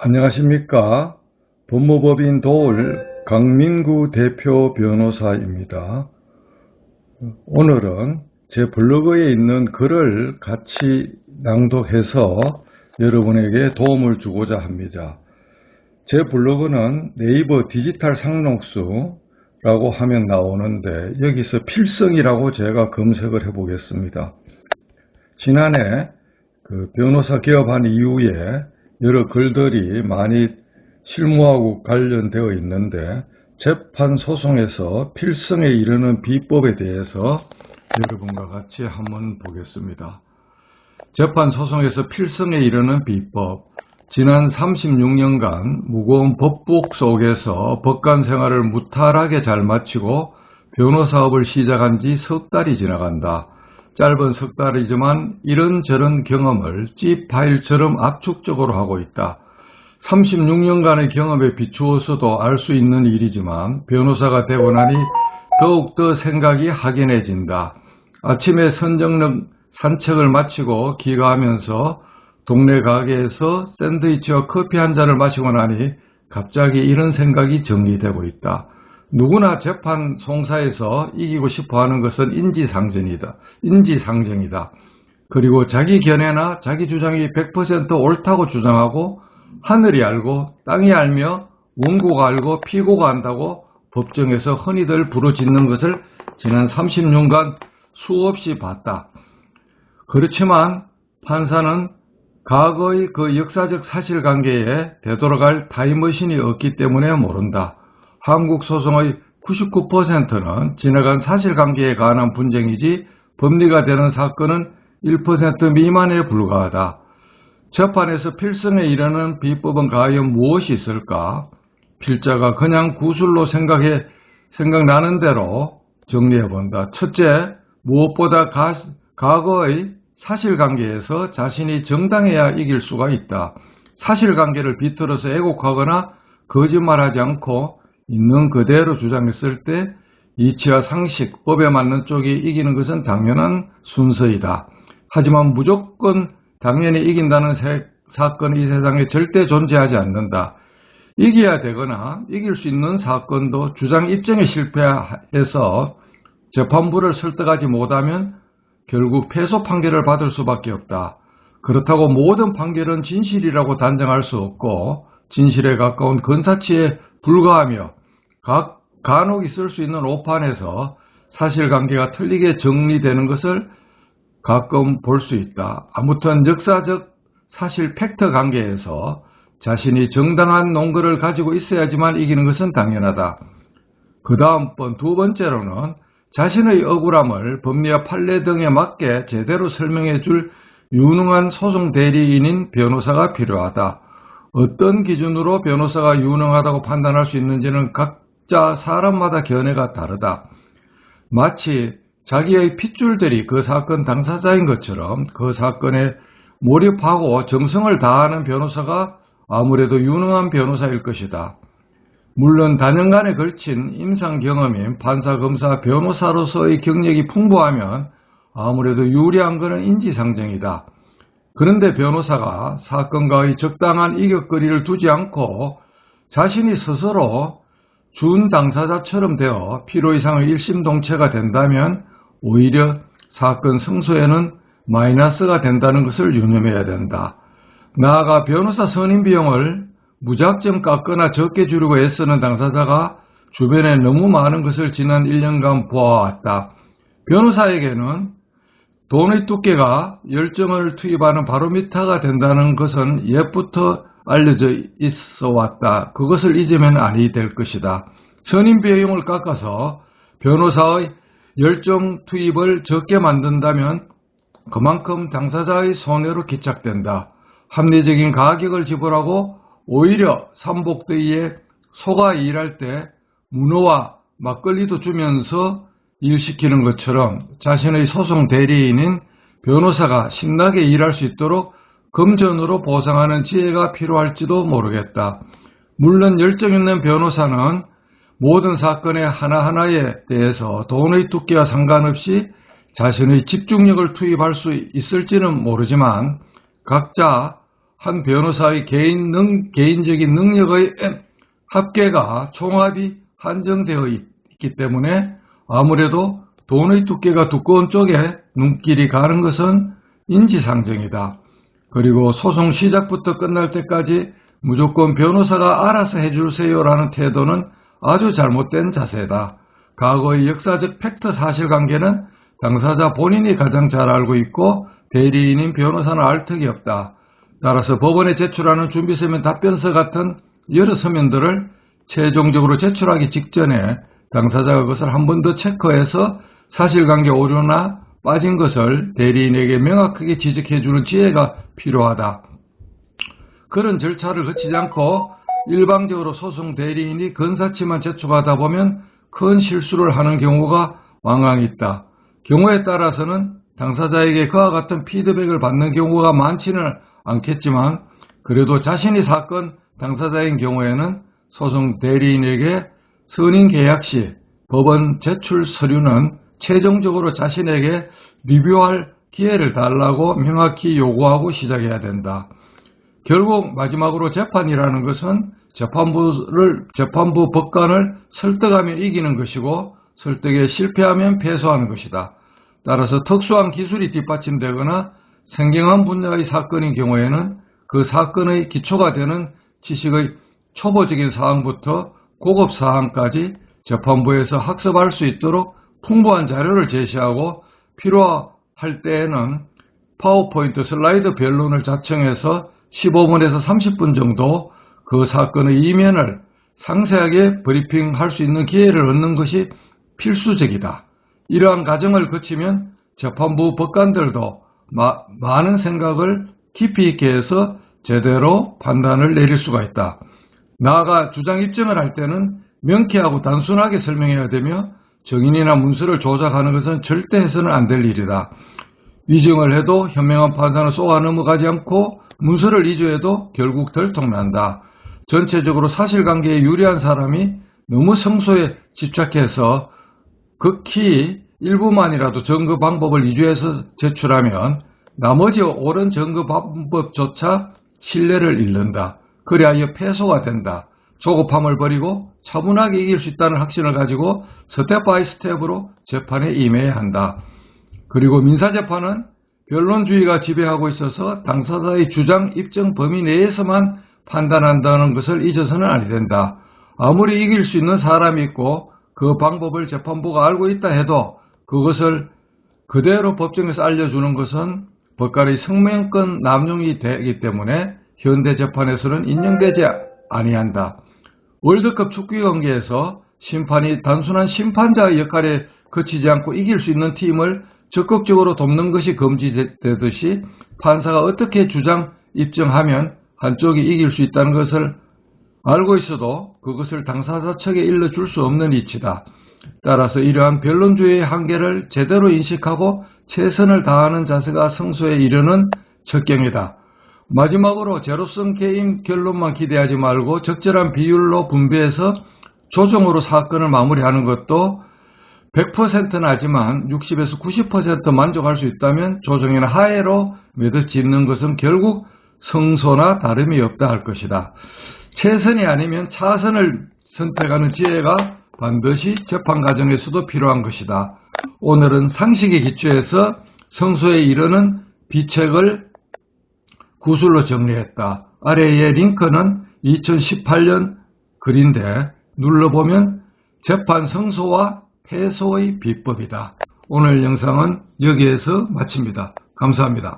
안녕하십니까. 법무법인 도울 강민구 대표 변호사입니다. 오늘은 제 블로그에 있는 글을 같이 낭독해서 여러분에게 도움을 주고자 합니다. 제 블로그는 네이버 디지털 상록수라고 하면 나오는데 여기서 필성이라고 제가 검색을 해보겠습니다. 지난해 변호사 개업한 이후에 여러 글들이 많이 실무하고 관련되어 있는데 재판 소송에서 필성에 이르는 비법에 대해서 여러분과 같이 한번 보겠습니다. 재판 소송에서 필성에 이르는 비법. 지난 36년간 무거운 법복 속에서 법관 생활을 무탈하게 잘 마치고 변호사업을 시작한 지 석 달이 지나간다. 짧은 석 달이지만 이런저런 경험을 집 파일처럼 압축적으로 하고 있다. 36년간의 경험에 비추어서도 알 수 있는 일이지만 변호사가 되고 나니 더욱더 생각이 확연해진다. 아침에 선정릉 산책을 마치고 귀가하면서 동네 가게에서 샌드위치와 커피 한 잔을 마시고 나니 갑자기 이런 생각이 정리되고 있다. 누구나 재판 송사에서 이기고 싶어하는 것은 인지상정이다. 그리고 자기 견해나 자기 주장이 100% 옳다고 주장하고 하늘이 알고 땅이 알며 원고가 알고 피고가 안다고 법정에서 흔히들 부르짖는 것을 지난 30년간 수없이 봤다. 그렇지만 판사는 과거의 그 역사적 사실관계에 되돌아갈 타임머신이 없기 때문에 모른다. 한국 소송의 99%는 지나간 사실관계에 관한 분쟁이지 법리가 되는 사건은 1% 미만에 불과하다. 재판에서 필성에 이르는 비법은 과연 무엇이 있을까? 필자가 그냥 구술로 생각나는 대로 정리해본다. 첫째, 무엇보다 과거의 사실관계에서 자신이 정당해야 이길 수가 있다. 사실관계를 비틀어서 애곡하거나 거짓말하지 않고 있는 그대로 주장했을 때 이치와 상식, 법에 맞는 쪽이 이기는 것은 당연한 순서이다. 하지만 무조건 당연히 이긴다는 사건이 이 세상에 절대 존재하지 않는다. 이겨야 되거나 이길 수 있는 사건도 주장 입증에 실패해서 재판부를 설득하지 못하면 결국 패소 판결을 받을 수밖에 없다. 그렇다고 모든 판결은 진실이라고 단정할 수 없고 진실에 가까운 근사치에 불과하며 간혹 있을 수 있는 오판에서 사실관계가 틀리게 정리되는 것을 가끔 볼 수 있다. 아무튼 역사적 사실 팩트 관계에서 자신이 정당한 논거를 가지고 있어야지만 이기는 것은 당연하다. 그 다음번 두 번째로는 자신의 억울함을 법리와 판례 등에 맞게 제대로 설명해 줄 유능한 소송 대리인인 변호사가 필요하다. 어떤 기준으로 변호사가 유능하다고 판단할 수 있는지는 각자 사람마다 견해가 다르다. 마치 자기의 핏줄들이 그 사건 당사자인 것처럼 그 사건에 몰입하고 정성을 다하는 변호사가 아무래도 유능한 변호사일 것이다. 물론 다년간에 걸친 임상 경험인 판사, 검사, 변호사로서의 경력이 풍부하면 아무래도 유리한 것은 인지상정이다. 그런데 변호사가 사건과의 적당한 이격거리를 두지 않고 자신이 스스로 준 당사자처럼 되어 필요 이상의 일심동체가 된다면 오히려 사건 승소에는 마이너스가 된다는 것을 유념해야 된다. 나아가 변호사 선임 비용을 무작정 깎거나 적게 주려고 애쓰는 당사자가 주변에 너무 많은 것을 지난 1년간 보아왔다. 변호사에게는 돈의 두께가 열정을 투입하는 바로미터가 된다는 것은 옛부터 알려져 있어 왔다. 그것을 잊으면 아니 될 것이다. 선임 비용을 깎아서 변호사의 열정 투입을 적게 만든다면 그만큼 당사자의 손해로 기착된다. 합리적인 가격을 지불하고 오히려 삼복더위에 소가 일할 때 문어와 막걸리도 주면서 일시키는 것처럼 자신의 소송 대리인인 변호사가 신나게 일할 수 있도록 금전으로 보상하는 지혜가 필요할지도 모르겠다. 물론 열정 있는 변호사는 모든 사건의 하나하나에 대해서 돈의 두께와 상관없이 자신의 집중력을 투입할 수 있을지는 모르지만 각자 한 변호사의 개인적인 능력의 합계가 총합이 한정되어 있기 때문에 아무래도 돈의 두께가 두꺼운 쪽에 눈길이 가는 것은 인지상정이다. 그리고 소송 시작부터 끝날 때까지 무조건 변호사가 알아서 해주세요라는 태도는 아주 잘못된 자세다. 과거의 역사적 팩트 사실관계는 당사자 본인이 가장 잘 알고 있고 대리인인 변호사는 알 턱이 없다. 따라서 법원에 제출하는 준비서면 답변서 같은 여러 서면들을 최종적으로 제출하기 직전에 당사자가 그것을 한 번 더 체크해서 사실관계 오류나 빠진 것을 대리인에게 명확하게 지적해주는 지혜가 필요하다. 그런 절차를 거치지 않고 일방적으로 소송 대리인이 건사치만 제출하다 보면 큰 실수를 하는 경우가 왕왕 있다. 경우에 따라서는 당사자에게 그와 같은 피드백을 받는 경우가 많지는 않겠지만 그래도 자신이 사건 당사자인 경우에는 소송 대리인에게 선임 계약 시 법원 제출 서류는 최종적으로 자신에게 리뷰할 기회를 달라고 명확히 요구하고 시작해야 된다. 결국 마지막으로 재판이라는 것은 재판부 법관을 설득하면 이기는 것이고 설득에 실패하면 패소하는 것이다. 따라서 특수한 기술이 뒷받침되거나 생경한 분야의 사건인 경우에는 그 사건의 기초가 되는 지식의 초보적인 사항부터 고급 사항까지 재판부에서 학습할 수 있도록 풍부한 자료를 제시하고 필요할 때에는 파워포인트 슬라이드 변론을 자청해서 15분에서 30분 정도 그 사건의 이면을 상세하게 브리핑할 수 있는 기회를 얻는 것이 필수적이다. 이러한 과정을 거치면 재판부 법관들도 많은 생각을 깊이 있게 해서 제대로 판단을 내릴 수가 있다. 나아가 주장 입증을 할 때는 명쾌하고 단순하게 설명해야 되며 정인이나 문서를 조작하는 것은 절대 해서는 안 될 일이다. 위증을 해도 현명한 판사는 쏘아 넘어가지 않고 문서를 위조해도 결국 들통난다. 전체적으로 사실관계에 유리한 사람이 너무 성소에 집착해서 극히 일부만이라도 증거 방법을 위조해서 제출하면 나머지 옳은 증거 방법조차 신뢰를 잃는다. 그리하여 패소가 된다. 조급함을 버리고 차분하게 이길 수 있다는 확신을 가지고 스텝 바이 스텝으로 재판에 임해야 한다. 그리고 민사재판은 변론주의가 지배하고 있어서 당사자의 주장 입증 범위 내에서만 판단한다는 것을 잊어서는 아니 된다. 아무리 이길 수 있는 사람이 있고 그 방법을 재판부가 알고 있다 해도 그것을 그대로 법정에서 알려주는 것은 법관의 성명권 남용이 되기 때문에 현대 재판에서는 인정되지 아니한다. 월드컵 축구 경기에서 심판이 단순한 심판자의 역할에 그치지 않고 이길 수 있는 팀을 적극적으로 돕는 것이 금지되듯이 판사가 어떻게 주장 입증하면 한쪽이 이길 수 있다는 것을 알고 있어도 그것을 당사자 측에 일러줄 수 없는 이치다. 따라서 이러한 변론주의의 한계를 제대로 인식하고 최선을 다하는 자세가 성소에 이르는 척경이다. 마지막으로 제로섬 게임 결론만 기대하지 말고 적절한 비율로 분배해서 조정으로 사건을 마무리하는 것도 100%는 하지만 60에서 90% 만족할 수 있다면 조정이나 하해로 매듭짓는 것은 결국 성소나 다름이 없다 할 것이다. 최선이 아니면 차선을 선택하는 지혜가 반드시 재판 과정에서도 필요한 것이다. 오늘은 상식에 기초해서 성소에 이르는 비책을 구술로 정리했다. 아래의 링크는 2018년 글인데 눌러보면 재판 성소와 패소의 비법이다. 오늘 영상은 여기에서 마칩니다. 감사합니다.